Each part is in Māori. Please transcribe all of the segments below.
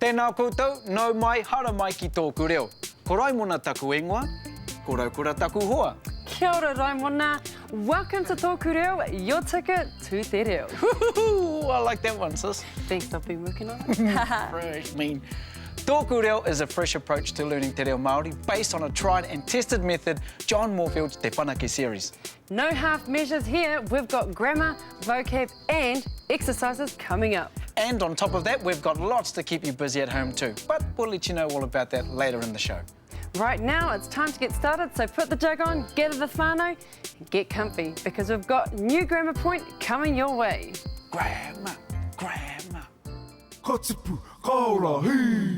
Tēnā koutou, nau mai, hara mai ki tōku reo. Ko Raimona taku ingoa, ko Raukura taku hoa. Kia ora, Raimona. Welcome to TŌKU Reo, your ticket to Te Reo. Woohoo! I like that one, sis. Thanks, I've been working on it. Fresh, mean. TŌKU Reo is a fresh approach to learning Te Reo Māori based on a tried and tested method, John Moorfield's Te Whanake series. No half measures here. We've got grammar, vocab and exercises coming up. And on top of that, we've got lots to keep you busy at home too. But we'll let you know all about that later in the show. Right now, it's time to get started, so put the jug on, gather the whānau, and get comfy, because we've got new grammar point coming your way. Grammar, grammar.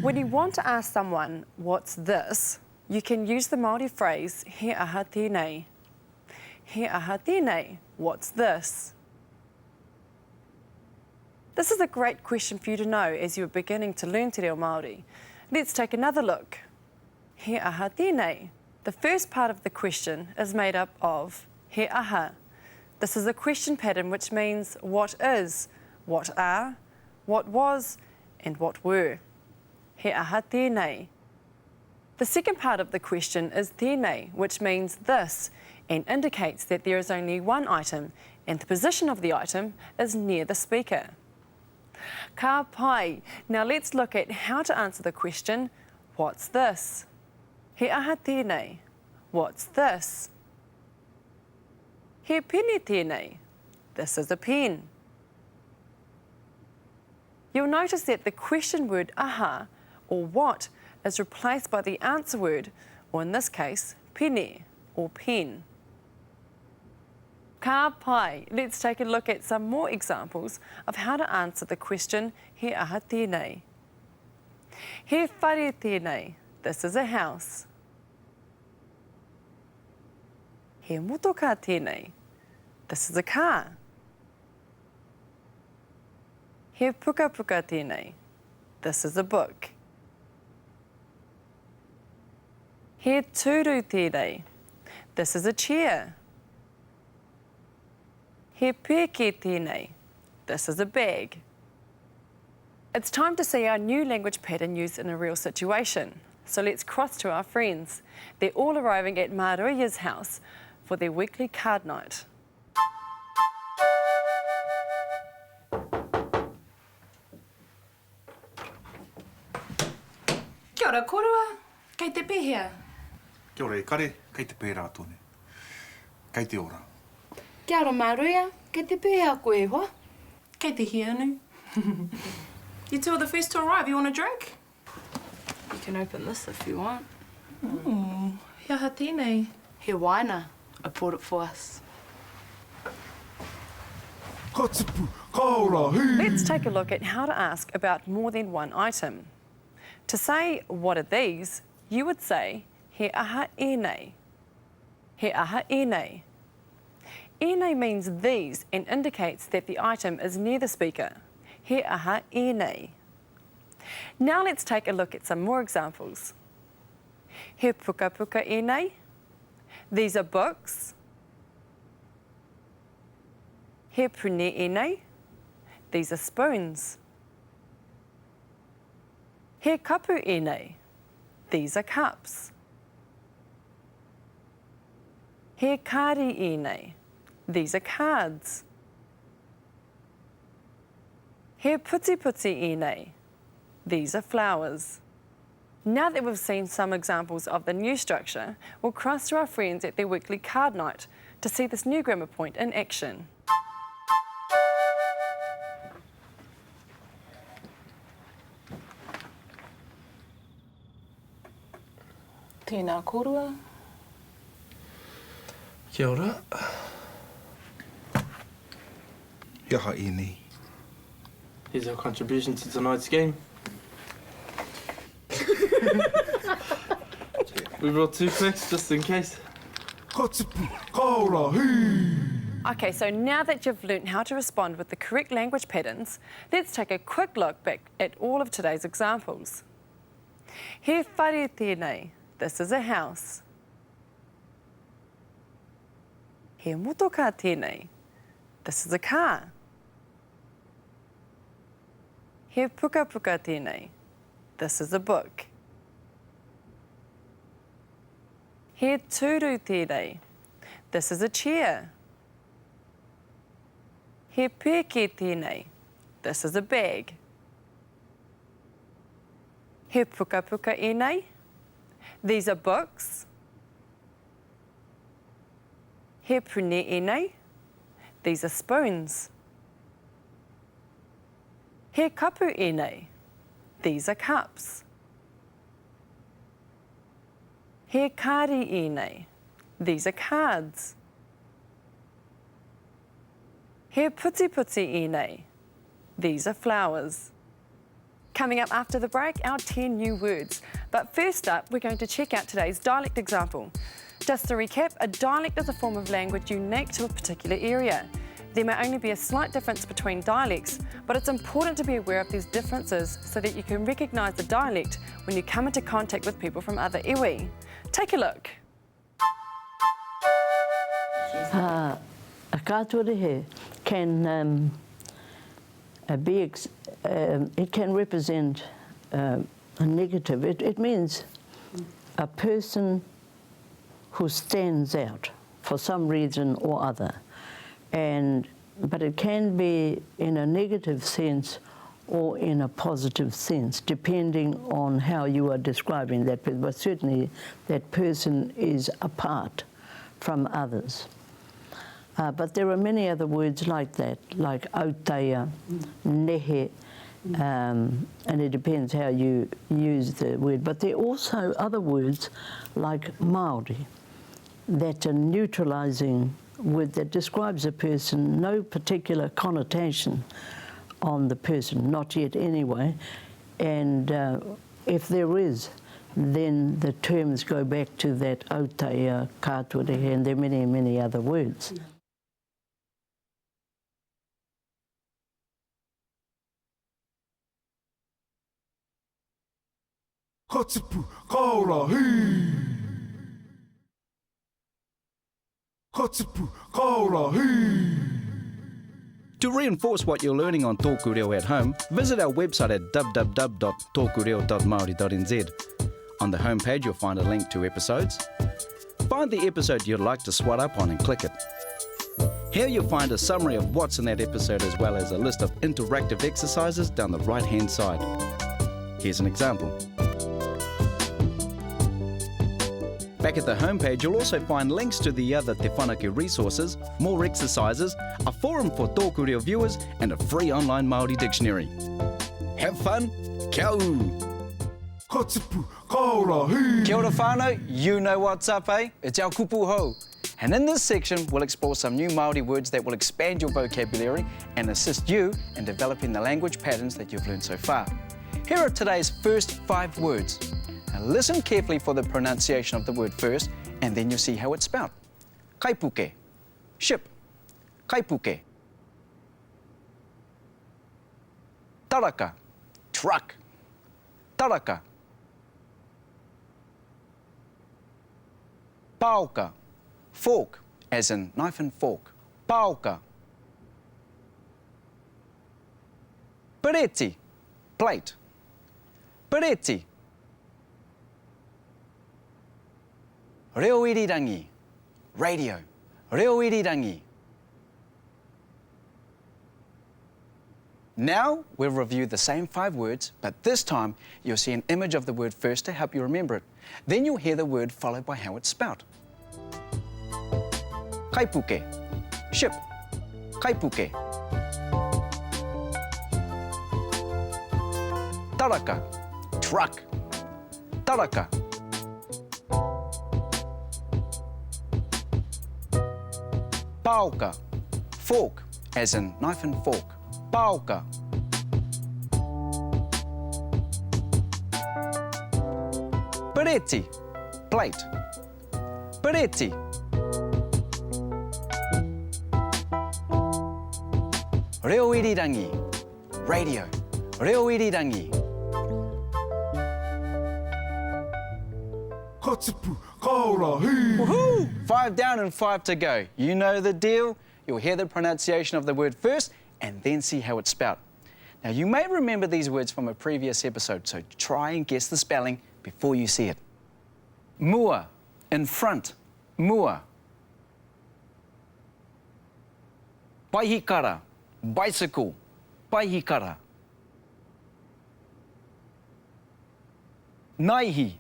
When you want to ask someone, what's this, you can use the Māori phrase, he aha tēnei. He aha tēnei, what's this? This is a great question for you to know as you're beginning to learn Te Reo Māori. Let's take another look. He aha tēnei. The first part of the question is made up of he aha. This is a question pattern which means what is, what are, what was and what were. He aha tēnei. The second part of the question is tēnei, which means this and indicates that there is only one item and the position of the item is near the speaker. Ka pai. Now let's look at how to answer the question, what's this? He aha tēnei. What's this? He pene tēnei. This is a pen. You'll notice that the question word aha, or what, is replaced by the answer word, or in this case, pene, or pen. Ka pai. Let's take a look at some more examples of how to answer the question, he aha tēnei. He whare tēnei. This is a house. He motoka tēnei. This is a car. He puka puka tēnei. This is a book. He tūru tēnei. This is a chair. He pēke tēnei. This is a bag. It's time to see our new language pattern used in a real situation. So let's cross to our friends. They're all arriving at MΑORI's house for their weekly card night. Kia ora, korua. Kei te pēhea. Kia ora e kare, kei te pērā tōne. Kei te ora. Kia ora, MAORI. Kei te pēhea koe e hoa. Kei te hianu. You two are the first to arrive. You want a drink? You can open this if you want. Ooh, he aha tēnei. He waina. I bought it for us. Let's take a look at how to ask about more than one item. To say, what are these, you would say, he aha ēnei. He aha ēnei. Ēnei means these and indicates that the item is near the speaker. He aha ēnei. Now let's take a look at some more examples. He puka puka ēnei. These are books. He pune ēnei. These are spoons. He kapu ēnei. These are cups. He kāri ēnei. These are cards. He puti puti ēnei. These are flowers. Now that we've seen some examples of the new structure, we'll cross to our friends at their weekly card night to see this new grammar point in action. Tēnā korua. Kia ora. He aha ēnei. Here's our contribution to tonight's game. We brought 2 clicks just in case. Okay, so now that you've learnt how to respond with the correct language patterns, let's take a quick look back at all of today's examples. He whare tēnei. This is a house. He motoka tēnei. This is a car. He puka puka tēnei. This is a book. He tūru tērei. This is a chair. He pēke tēnei. This is a bag. He puka puka enei. These are books. He pune enei. These are spoons. He kapu enei. These are cups. He kāri enei. These are cards. He puti puti enei. These are flowers. Coming up after the break, our 10 new words. But first up, we're going to check out today's dialect example. Just to recap, a dialect is a form of language unique to a particular area. There may only be a slight difference between dialects, but it's important to be aware of these differences so that you can recognise the dialect when you come into contact with people from other iwi. Take a look. A kātori he can it can represent a negative. It means a person who stands out for some reason or other. But it can be in a negative sense or in a positive sense, depending on how you are describing that person. But certainly that person is apart from others. But there are many other words like that, like autaia, nehe, and it depends how you use the word. But there are also other words like Māori that are neutralising word that describes a person, no particular connotation on the person, not yet anyway. And if there is, then the terms go back to that autaia, kātori, and there are many, many other words. Katipu kaora hi. Katipu kaora hi. To reinforce what you're learning on TŌKU Reo at home, visit our website at www.tokureo.maori.nz. On the homepage, you'll find a link to episodes. Find the episode you'd like to swat up on and click it. Here you'll find a summary of what's in that episode as well as a list of interactive exercises down the right-hand side. Here's an example. Back at the homepage, you'll also find links to the other Te Whanake resources, more exercises, a forum for TŌKU Reo viewers, and a free online Māori dictionary. Have fun, kia uru! Katipu kaora hi. Kia ora whānau, you know what's up, eh? It's our kupu hou. And in this section, we'll explore some new Māori words that will expand your vocabulary and assist you in developing the language patterns that you've learned so far. Here are today's first 5 words. Now listen carefully for the pronunciation of the word first, and then you'll see how it's spelled. Kaipuke, ship. Kaipuke. Taraka, truck. Taraka. Paoka, fork, as in knife and fork. Paoka. Pereti, plate. Pereti. Reo irirangi, radio. Reo irirangi. Now we'll review the same 5 words, but this time you'll see an image of the word first to help you remember it. Then you'll hear the word followed by how it's spelled. Kaipuke, ship. Kaipuke. Taraka, truck. Taraka. Paoka, fork, as in knife and fork. Paoka. Pereti, plate. Pereti. Reo irirangi, radio. Reo irirangi. Katipu kaora hi. Woohoo! 5 down and 5 to go. You know the deal. You'll hear the pronunciation of the word first and then see how it's spelled. Now, you may remember these words from a previous episode, so try and guess the spelling before you see it. Mua, in front, mua. Paihikara, bicycle, paihikara. Naihi,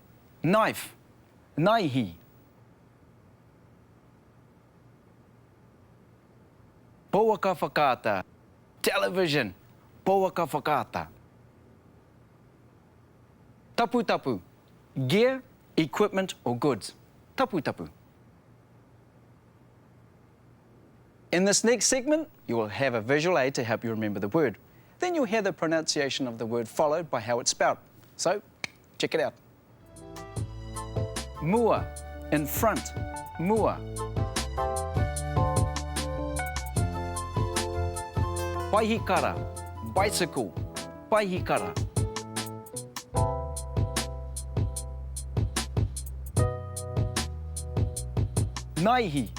knife, naihi. Pouaka whakaata, television, pouaka whakaata. Tapu tapu, gear, equipment or goods. Tapu tapu. In this next segment, you will have a visual aid to help you remember the word. Then you'll hear the pronunciation of the word followed by how it's spelled. So, check it out. Mua, in front, mua. Paihikara, bicycle, paihikara. Naihi,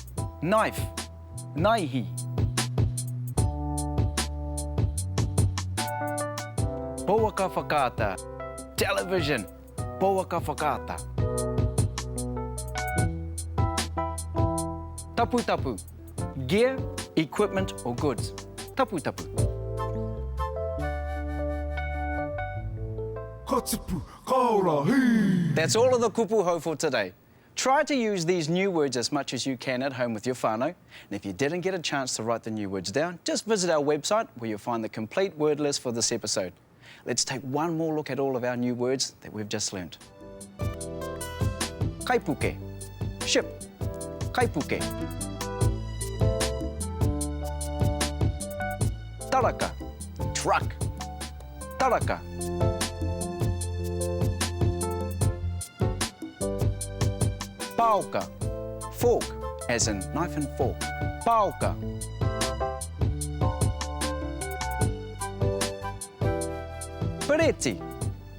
knife, naihi. Pouaka whakaata, television, pouaka whakaata. Tapu tapu, gear, equipment or goods. Tapu tapu. Katipu, kaura, hei. That's all of the kupu hou for today. Try to use these new words as much as you can at home with your whānau. And if you didn't get a chance to write the new words down, just visit our website where you'll find the complete word list for this episode. Let's take one more look at all of our new words that we've just learnt. Kaipuke, ship, kaipuke. Taraka, truck, taraka. Pauka, fork, as in knife and fork. Pauka. Pereti,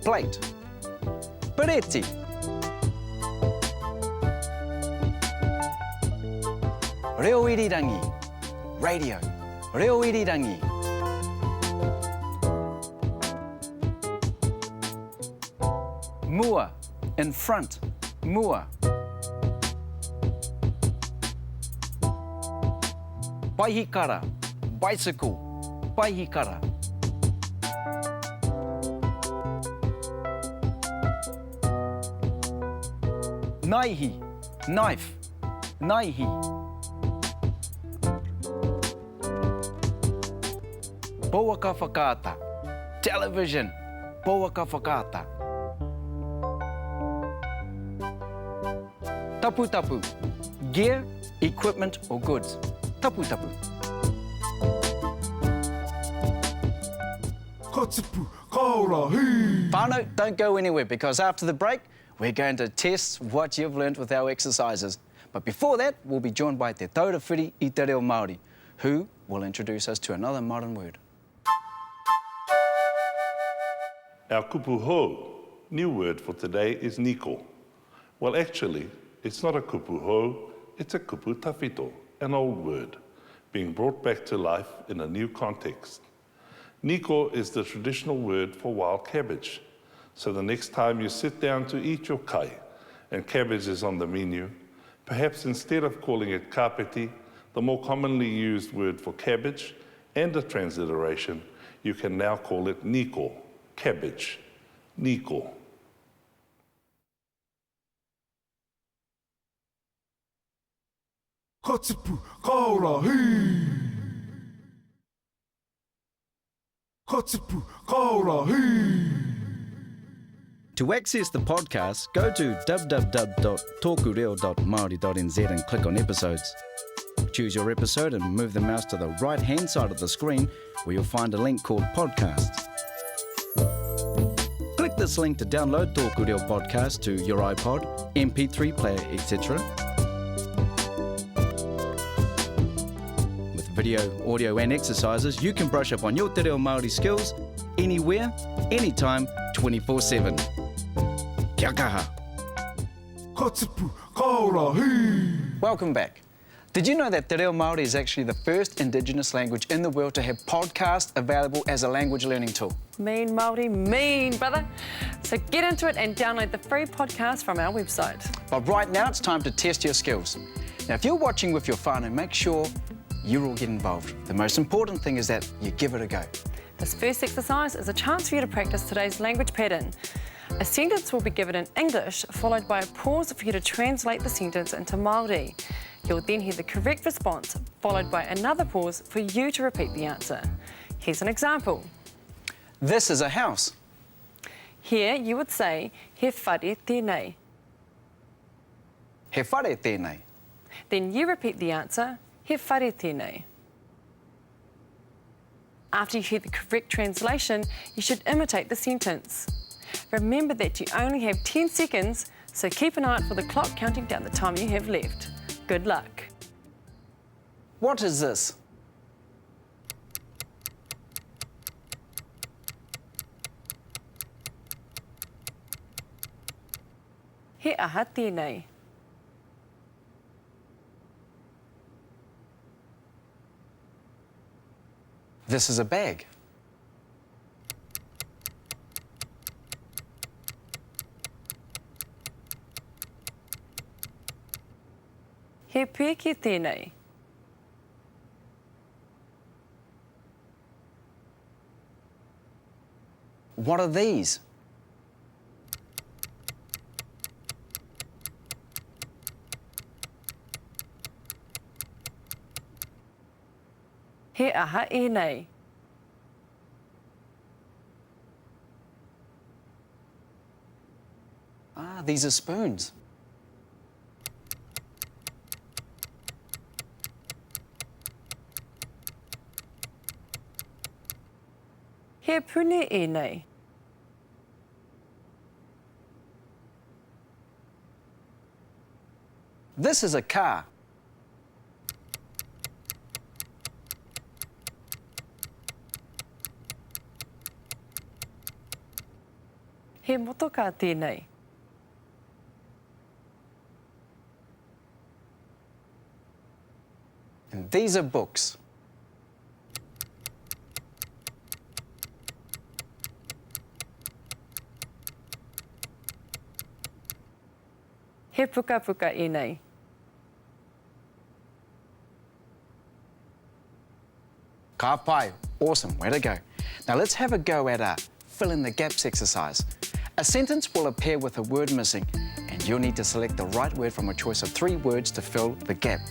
plate. Pereti. Reo irirangi, radio. Reo irirangi. Mua, in front, mua. Paihikara, bicycle, paihikara. Naihi, knife, naihi. Pouaka whakaata, television, pouaka whakaata. Tapu tapu, gear, equipment or goods. Tapu tapu. Katipu, kaura, hei. Whānau, don't go anywhere because after the break, we're going to test what you've learnt with our exercises. But before that, we'll be joined by Te Taurewhiri I Te Reo Māori, who will introduce us to another modern word. Our kupu hou, new word for today is niko. Well, actually, it's not a kupu hou, it's a kupu tawhito, an old word, being brought back to life in a new context. Niko is the traditional word for wild cabbage. So the next time you sit down to eat your kai and cabbage is on the menu, perhaps instead of calling it kapiti, the more commonly used word for cabbage, and a transliteration, you can now call it niko, cabbage, niko. Katipu, kaura, hei. Katipu, kaura, hei. To access the podcast, go to www.tokureo.maori.nz and click on episodes. Choose your episode and move the mouse to the right-hand side of the screen where you'll find a link called Podcasts. Click this link to download TŌKU REO podcast to your iPod, MP3 player, etc. With video, audio and exercises, you can brush up on your Te Reo Māori skills anywhere, anytime, 24/7. Kia kaha. Katipu, kaura, hei. Welcome back. Did you know that Te Reo Māori is actually the first Indigenous language in the world to have podcasts available as a language learning tool? Mean Māori, mean, brother. So get into it and download the free podcast from our website. But right now it's time to test your skills. Now if you're watching with your whānau, make sure you all get involved. The most important thing is that you give it a go. This first exercise is a chance for you to practice today's language pattern. A sentence will be given in English, followed by a pause for you to translate the sentence into Māori. You'll then hear the correct response, followed by another pause for you to repeat the answer. Here's an example. This is a house. Here you would say, he whare tēnei. He whare tēnei. Then you repeat the answer, he whare tēnei. After you hear the correct translation, you should imitate the sentence. Remember that you only have 10 seconds, so keep an eye out for the clock counting down the time you have left. Good luck. What is this? He aha tēnei. This is a bag. He pēke tēnei. What are these? He aha e nei. Ah, these are spoons. He pune e nei. This is a car. He motoka tēnei. And these are books. He puka puka e nei. Ka pai. Awesome, way to go. Now let's have a go at fill in the gaps exercise. A sentence will appear with a word missing, and you'll need to select the right word from a choice of 3 words to fill the gap.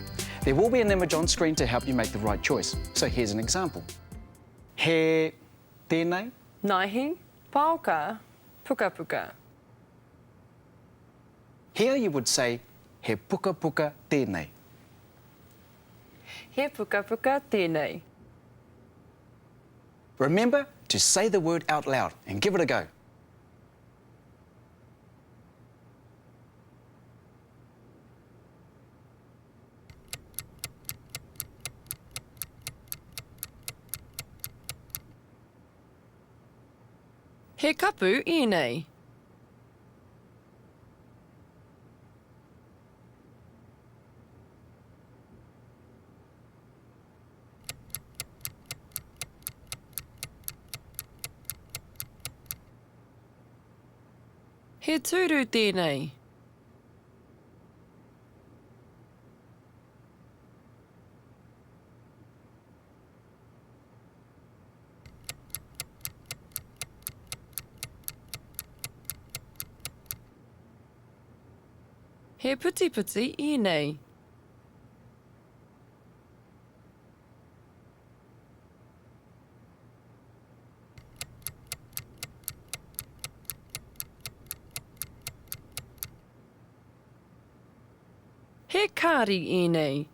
There will be an image on screen to help you make the right choice. So here's an example. He tēnei. Naihi, paoka, puka puka. Here you would say he puka puka tēnei. He puka puka tēnei. Remember to say the word out loud and give it a go. He kapu e nei. He tūru tēnei. He puti puti e nei. He kāri e nei.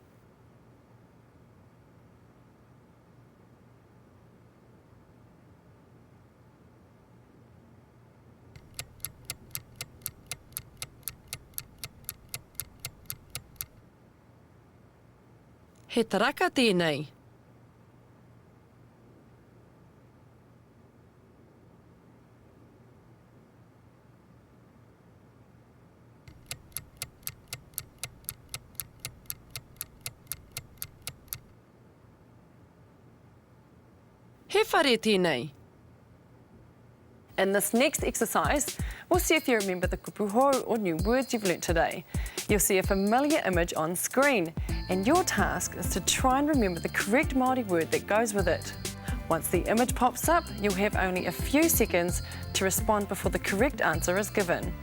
He taraka tēnei. whare tēnei? In this next exercise, we'll see if you remember the kupu hou or new words you've learnt today. You'll see a familiar image on screen, and your task is to try and remember the correct Māori word that goes with it. Once the image pops up, you'll have only a few seconds to respond before the correct answer is given.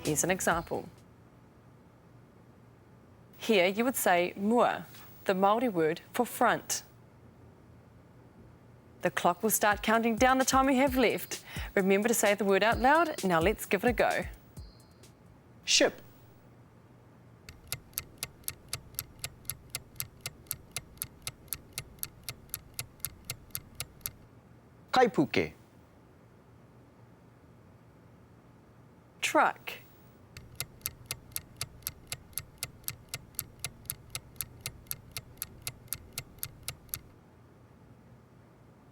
Here's an example. Here you would say mua, the Māori word for front. The clock will start counting down the time we have left. Remember to say the word out loud. Now let's give it a go. Ship. Kaipuke. Truck.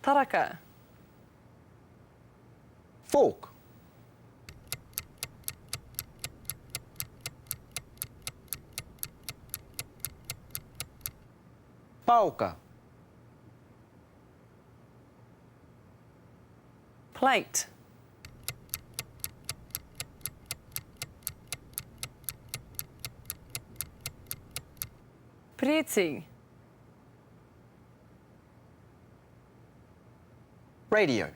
Taraka. Fork. Pauka. Plate. Preti. Radio.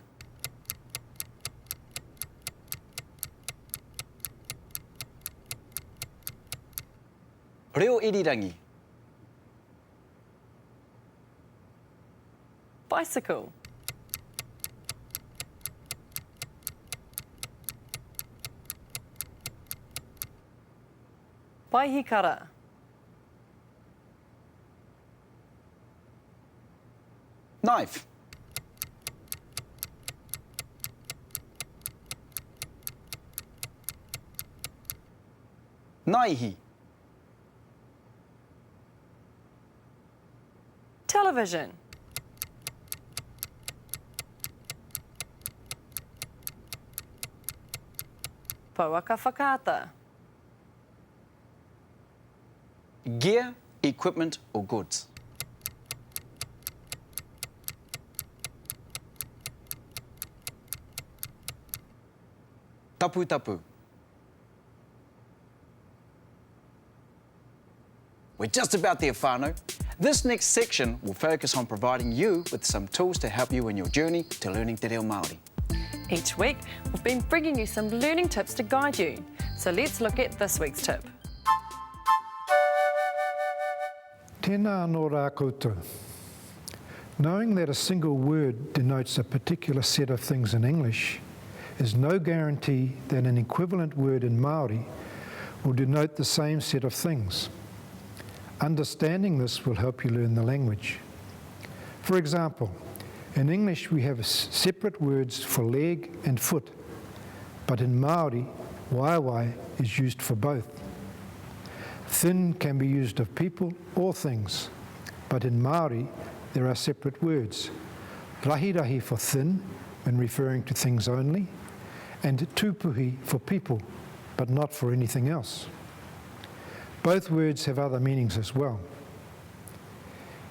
Reo irirangi. Bicycle. Paihikara. Knife. Naihi. Television. Pauaka whakaata. Gear, equipment or goods. Tapu tapu. We're just about there, whānau. This next section will focus on providing you with some tools to help you in your journey to learning te reo Māori. Each week, we've been bringing you some learning tips to guide you. So let's look at this week's tip. Tēnā anō rā koutou. Knowing that a single word denotes a particular set of things in English is no guarantee that an equivalent word in Māori will denote the same set of things. Understanding this will help you learn the language. For example, in English we have separate words for leg and foot, but in Māori, waiwai is used for both. Thin can be used of people or things, but in Māori there are separate words. Rahirahi for thin, when referring to things only, and tūpuhi for people, but not for anything else. Both words have other meanings as well.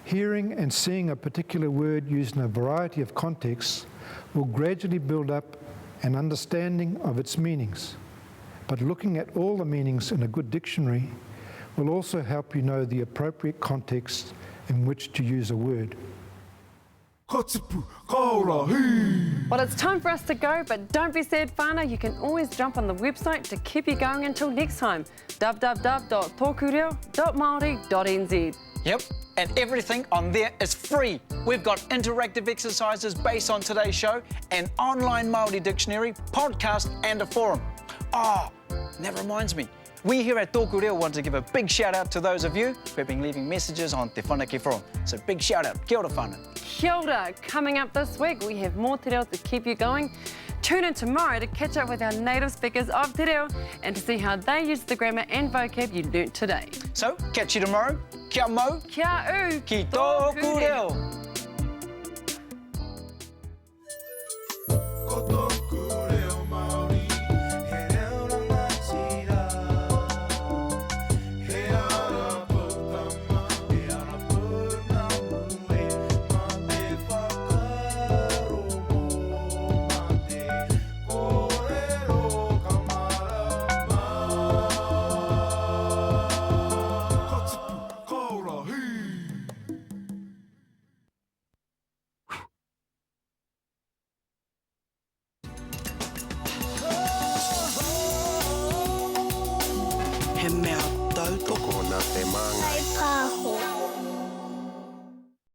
Hearing and seeing a particular word used in a variety of contexts will gradually build up an understanding of its meanings. But looking at all the meanings in a good dictionary will also help you know the appropriate context in which to use a word. Katipu, kaora, hei! Well, it's time for us to go, but don't be sad, whānau. You can always jump on the website to keep you going until next time. www.tokureo.maori.nz. Yep, and everything on there is free. We've got interactive exercises based on today's show, an online Māori dictionary, podcast and a forum. Oh, and that reminds me. We here at TŌKU REO want to give a big shout out to those of you who have been leaving messages on Te Whanake Forum. So big shout out. Kia ora whānau. Kia ora. Coming up this week, we have more te reo to keep you going. Tune in tomorrow to catch up with our native speakers of te reo and to see how they use the grammar and vocab you learnt today. So, catch you tomorrow. Kia mau. Kia u. Ki TŌKU REO. Koto